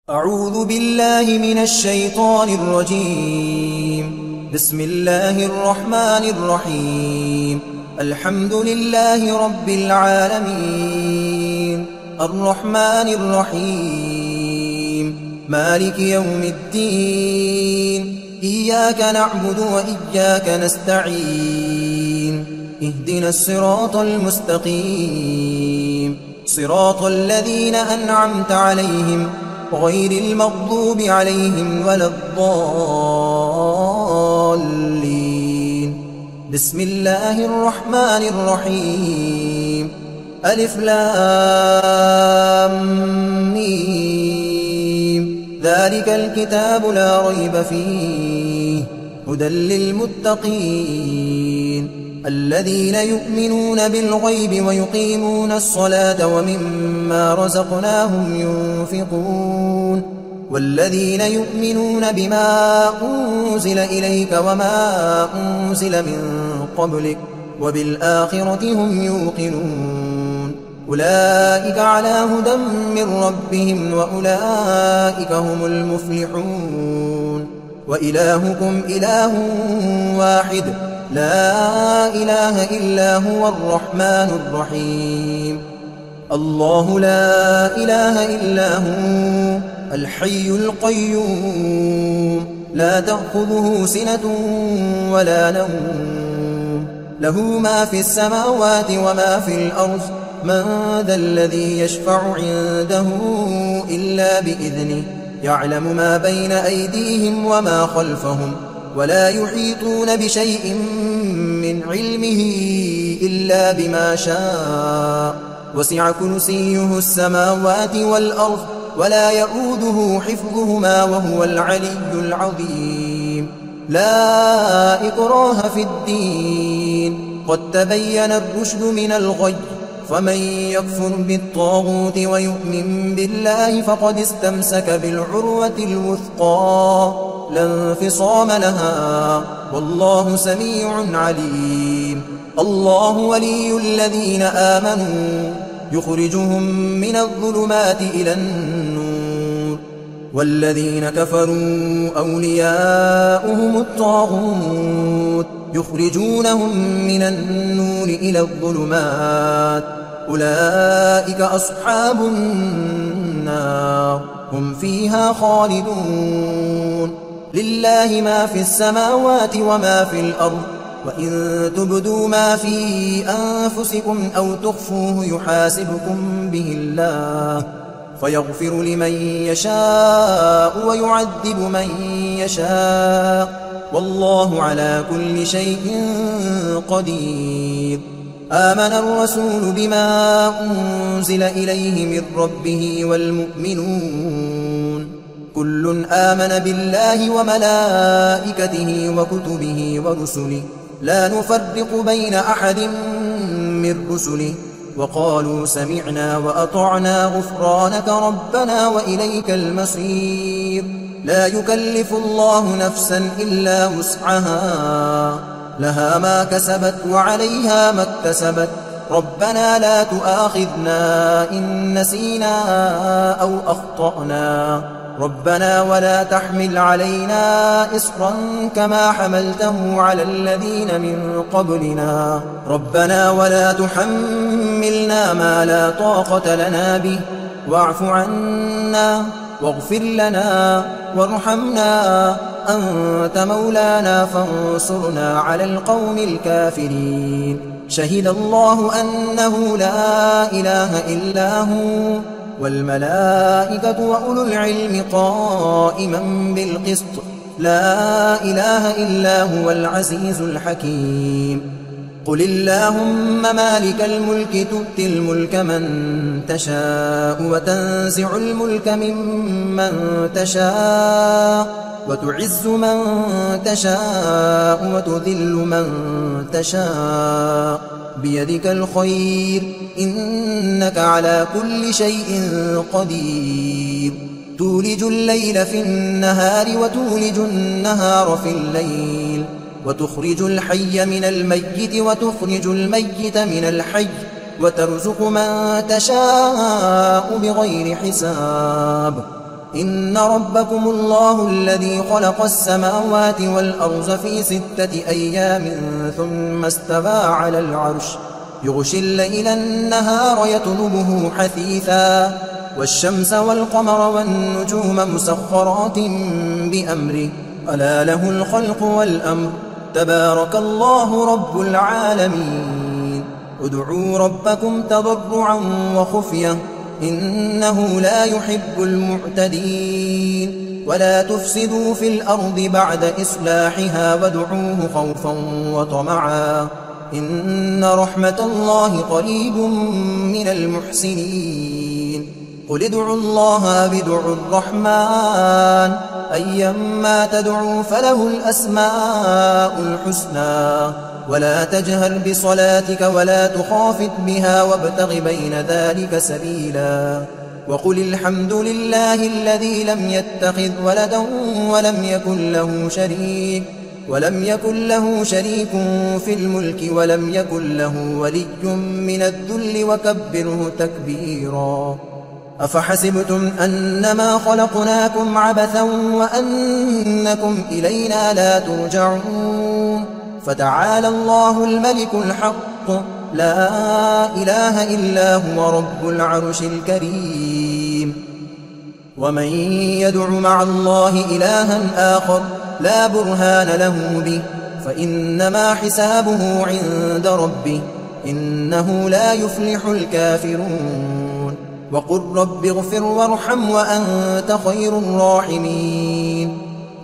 أعوذ بالله من الشيطان الرجيم. بسم الله الرحمن الرحيم. الحمد لله رب العالمين، الرحمن الرحيم، مالك يوم الدين. إياك نعبد وإياك نستعين. اهدنا الصراط المستقيم، صراط الذين أنعمت عليهم غير المغضوب عليهم ولا الضالين. بسم الله الرحمن الرحيم. ألف لام ميم. ذلك الكتاب لا ريب فيه هدى للمتقين الذين يؤمنون بالغيب ويقيمون الصلاة ومما رزقناهم ينفقون والذين يؤمنون بما أنزل إليك وما أنزل من قبلك وبالآخرة هم يوقنون. أولئك على هدى من ربهم وأولئك هم المفلحون. وإلهكم إله واحد لا إله إلا هو الرحمن الرحيم. الله لا إله إلا هو الحي القيوم، لا تأخذه سنة ولا نوم، له ما في السماوات وما في الأرض. من ذا الذي يشفع عنده إلا بإذنه، يعلم ما بين أيديهم وما خلفهم، ولا يحيطون بشيء من علمه إلا بما شاء. وسع كرسيه السماوات والأرض ولا يؤوده حفظهما وهو العلي العظيم. لا إكراه في الدين، قد تبين الرشد من الغي، فمن يكفر بالطاغوت ويؤمن بالله فقد استمسك بالعروة الوثقى لا انفصام لها، والله سميع عليم. الله ولي الذين آمنوا يخرجهم من الظلمات إلى النور، والذين كفروا أولياؤهم الطاغوت يخرجونهم من النور إلى الظلمات. أولئك أصحاب النار هم فيها خالدون. لله ما في السماوات وما في الأرض، وإن تبدوا ما في أنفسكم أو تخفوه يحاسبكم به الله، فيغفر لمن يشاء ويعذب من يشاء، والله على كل شيء قدير. آمن الرسول بما أنزل إليه من ربه والمؤمنون كل آمن بالله وملائكته وكتبه ورسله لا نفرق بين أحد من رسله، وقالوا سمعنا وأطعنا غفرانك ربنا وإليك المصير. لا يكلف الله نفسا إلا وسعها، لها ما كسبت وعليها ما اكتسبت. ربنا لا تؤاخذنا إن نسينا أو أخطأنا، ربنا ولا تحمل علينا إصرا كما حملته على الذين من قبلنا، ربنا ولا تحملنا ما لا طاقة لنا به، واعف عنا واغفر لنا وارحمنا، أنت مولانا فانصرنا على القوم الكافرين. شهد الله أنه لا إله إلا هو والملائكة وأولو العلم قائما بالقسط، لا إله إلا هو العزيز الحكيم. قل اللهم مالك الملك تؤتي الملك من تشاء وتنزع الملك ممن تشاء وتعز من تشاء وتذل من تشاء، بيدك الخير إنك على كل شيء قدير. تولج الليل في النهار وتولج النهار في الليل، وتخرج الحي من الميت وتخرج الميت من الحي، وترزق من تشاء بغير حساب. إن ربكم الله الذي خلق السماوات والأرض في 6 أيام ثم استوى على العرش يغشي الليل النهار يطلبه حثيثا والشمس والقمر والنجوم مسخرات بأمره ألا له الخلق والأمر تبارك الله رب العالمين ادعوا ربكم تضرعا وخفية إنه لا يحب المعتدين ولا تفسدوا في الأرض بعد إصلاحها وادعوه خوفا وطمعا إن رحمة الله قريب من المحسنين قل ادعوا الله بدعوا الرحمن أيما تدعوا فله الأسماء الحسنى ولا تجهر بصلاتك ولا تخافت بها وابتغ بين ذلك سبيلا وقل الحمد لله الذي لم يتخذ ولدا ولم يكن له شريك في الملك ولم يكن له ولي من الذل وكبره تكبيرا أفحسبتم أنما خلقناكم عبثا وأنكم إلينا لا ترجعون فتعالى الله الملك الحق لا إله إلا هو رب العرش الكريم ومن يدع مع الله إلها آخر لا برهان له به فإنما حسابه عند ربه إنه لا يفلح الكافرون وقل رب اغفر وارحم وأنت خير الراحمين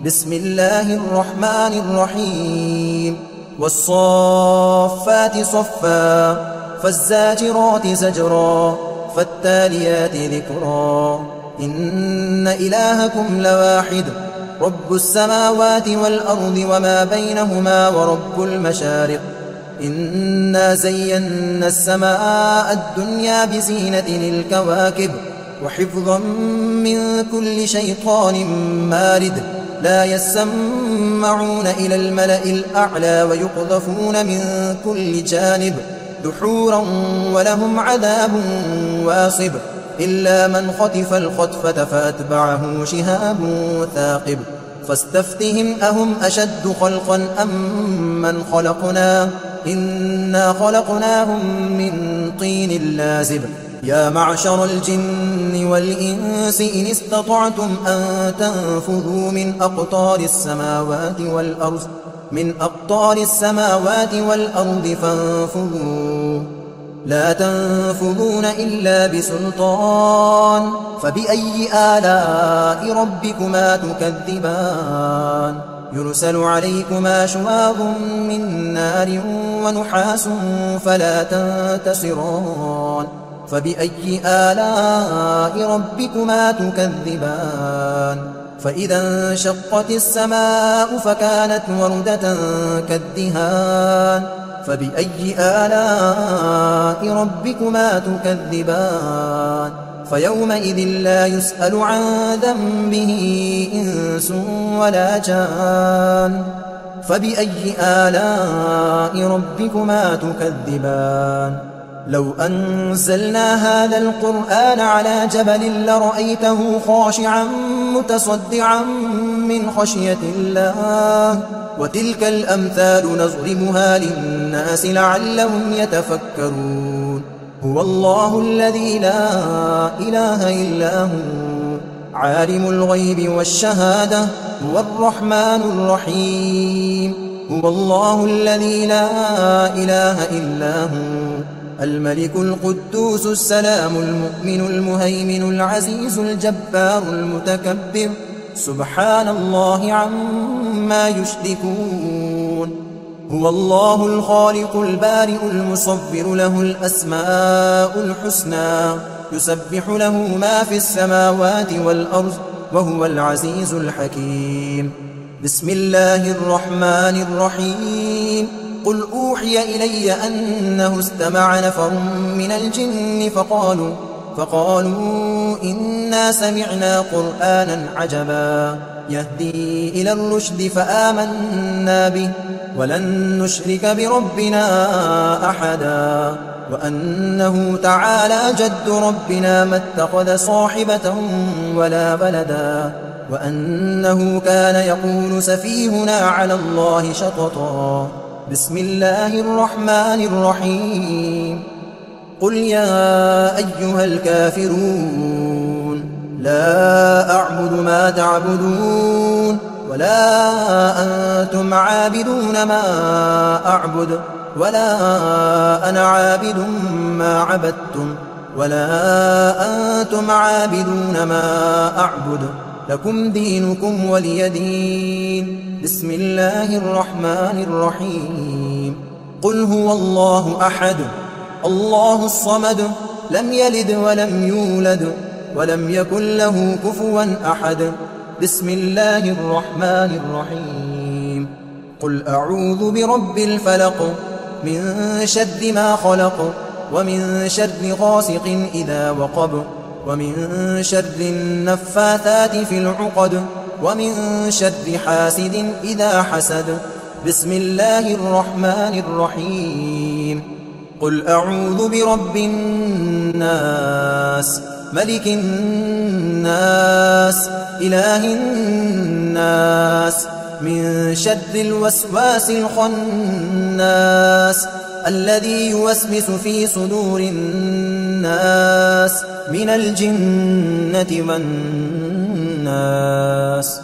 بسم الله الرحمن الرحيم والصافات صفا فالزاجرات زجرا فالتاليات ذكرا إن إلهكم لواحد رب السماوات والأرض وما بينهما ورب المشارق إنا زينا السماء الدنيا بزينة الكواكب وحفظا من كل شيطان مارد لا يسمعون إلى الملأ الأعلى ويقذفون من كل جانب دحورا ولهم عذاب واصب إلا من خطف الخطفة فأتبعه شهاب ثاقب فاستفتهم أهم أشد خلقا أم من خلقنا إنا خلقناهم من طين لازب يا معشر الجن والإنس إن استطعتم أن تنفذوا من أقطار السماوات والأرض فانفذوا لا تنفذون إلا بسلطان فبأي آلاء ربكما تكذبان يرسل عليكما شواظ من نار ونحاس فلا تنتصران فبأي آلاء ربكما تكذبان فإذا انشقت السماء فكانت وردة كالدهان فبأي آلاء ربكما تكذبان فيومئذ لا يسأل عن ذنبه إنس ولا جان فبأي آلاء ربكما تكذبان لو أنزلنا هذا القرآن على جبل لرأيته خاشعا متصدعا من خشية الله وتلك الأمثال نضربها للناس لعلهم يتفكرون هو الله الذي لا إله إلا هو عالم الغيب والشهادة هو الرحمن الرحيم هو الله الذي لا إله إلا هو الملك القدوس السلام المؤمن المهيمن العزيز الجبار المتكبر سبحان الله عما يشركون هو الله الخالق البارئ المصور له الأسماء الحسنى يسبح له ما في السماوات والأرض وهو العزيز الحكيم بسم الله الرحمن الرحيم قل أوحي إلي أنه استمع نفر من الجن فقالوا إنا سمعنا قرآنا عجبا يهدي إلى الرشد فآمنا به ولن نشرك بربنا أحدا وأنه تعالى جد ربنا ما اتخذ صاحبة ولا ولدا وأنه كان يقول سفيهنا على الله شططا. بسم الله الرحمن الرحيم. قل يا أيها الكافرون لا أعبد ما تعبدون ولا أنتم عابدون ما أعبد ولا أنا عابد ما عبدتم ولا أنتم عابدون ما أعبد لكم دينكم ولي دين. بسم الله الرحمن الرحيم. قل هو الله أحد الله الصمد لم يلد ولم يولد ولم يكن له كفوا أحد. بسم الله الرحمن الرحيم. قل أعوذ برب الفلق من شر ما خلق ومن شر غاسق إذا وقب ومن شر النفاثات في العقد ومن شر حاسد إذا حسد. بسم الله الرحمن الرحيم. قل أعوذ برب الناس ملك الناس إله الناس من شر الوسواس الخناس الذي يوسوس في صدور الناس من الجنة والناس.